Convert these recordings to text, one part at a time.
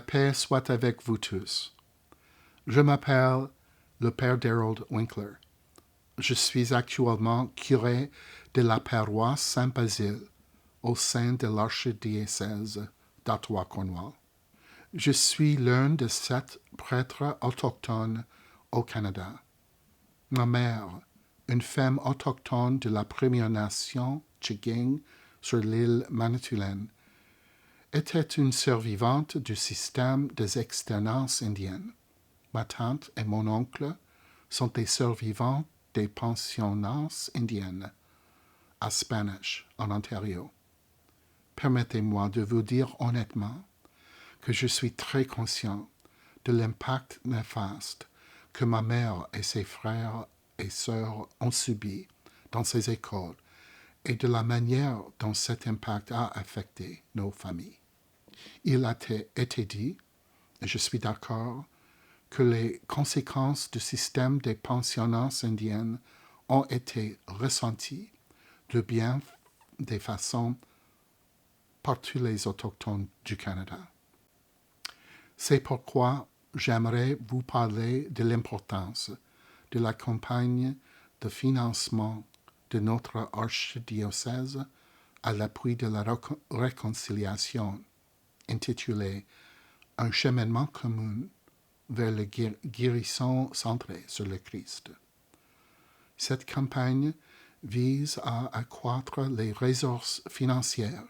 paix soit avec vous tous. Je m'appelle le père Darold Winkler. Je suis actuellement curé de la paroisse Saint-Basile au sein de l'archidiocèse d'Ottawa-Cornwall. Je suis l'un de 7 prêtres autochtones au Canada. Ma mère, une femme autochtone de la Première Nation Tchiging sur l'île Manitoulin, était une survivante du système des externats indiennes. Ma tante et mon oncle sont des survivants des pensionnats indiennes à Spanish, en Ontario. Permettez-moi de vous dire honnêtement que je suis très conscient de l'impact néfaste que ma mère et ses frères et sœurs ont subi dans ces écoles et de la manière dont cet impact a affecté nos familles. Il a été dit, et je suis d'accord, que les conséquences du système des pensionnats indiennes ont été ressenties de bien des façons par tous les autochtones du Canada. C'est pourquoi j'aimerais vous parler de l'importance de la campagne de financement de notre archidiocèse à l'appui de la réconciliation, intitulée « Un cheminement commun vers le guérison centré sur le Christ ». Cette campagne vise à accroître les ressources financières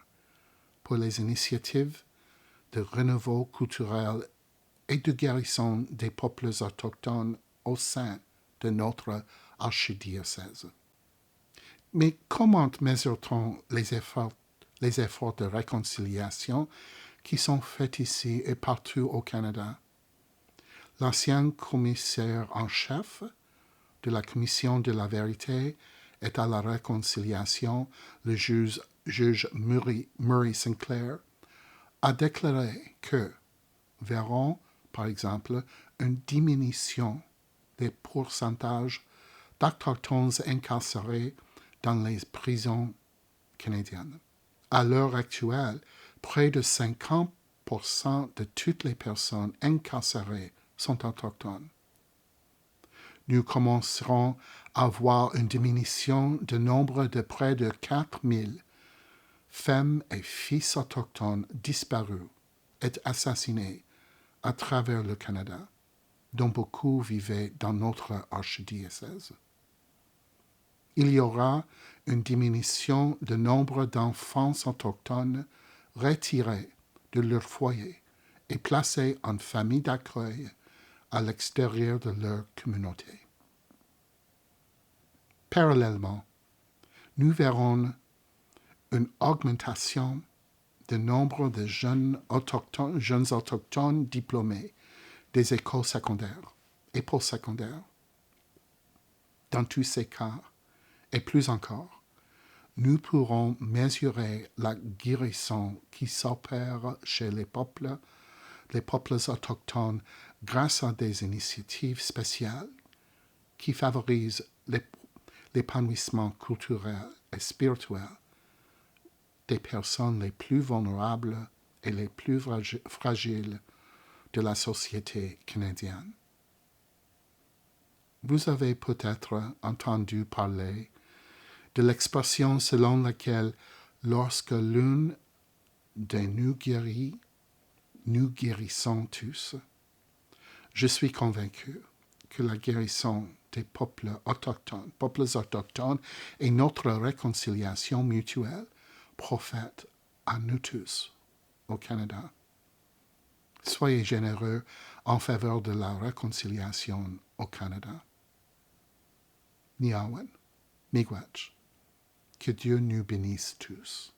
pour les initiatives de renouveau culturel et de guérison des peuples autochtones au sein de notre archidiocèse. Mais comment mesure-t-on les efforts de réconciliation qui sont faits ici et partout au Canada? L'ancien commissaire en chef de la Commission de la vérité et à la réconciliation, le juge Murray Sinclair, a déclaré que verront, par exemple, une diminution des pourcentages d'Autochtones incarcérés dans les prisons canadiennes. À l'heure actuelle, près de 50% de toutes les personnes incarcérées sont autochtones. Nous commencerons à voir une diminution du nombre de près de 4000 femmes et fils autochtones disparus et assassinés à travers le Canada, dont beaucoup vivaient dans notre archidiocèse. Il y aura une diminution du nombre d'enfants autochtones retirés de leur foyer et placés en famille d'accueil à l'extérieur de leur communauté. Parallèlement, nous verrons une augmentation du nombre de jeunes autochtones diplômés des écoles secondaires et postsecondaires. Dans tous ces cas, et plus encore, nous pourrons mesurer la guérison qui s'opère chez les peuples autochtones grâce à des initiatives spéciales qui favorisent l'épanouissement culturel et spirituel des personnes les plus vulnérables et les plus fragiles de la société canadienne. Vous avez peut-être entendu parler de l'expression selon laquelle lorsque l'une de nous guérit, nous guérissons tous. Je suis convaincu que la guérison des peuples autochtones et notre réconciliation mutuelle profitent à nous tous au Canada. Soyez généreux en faveur de la réconciliation au Canada. Niawan, miigwech. Que Dieu nous bénisse tous.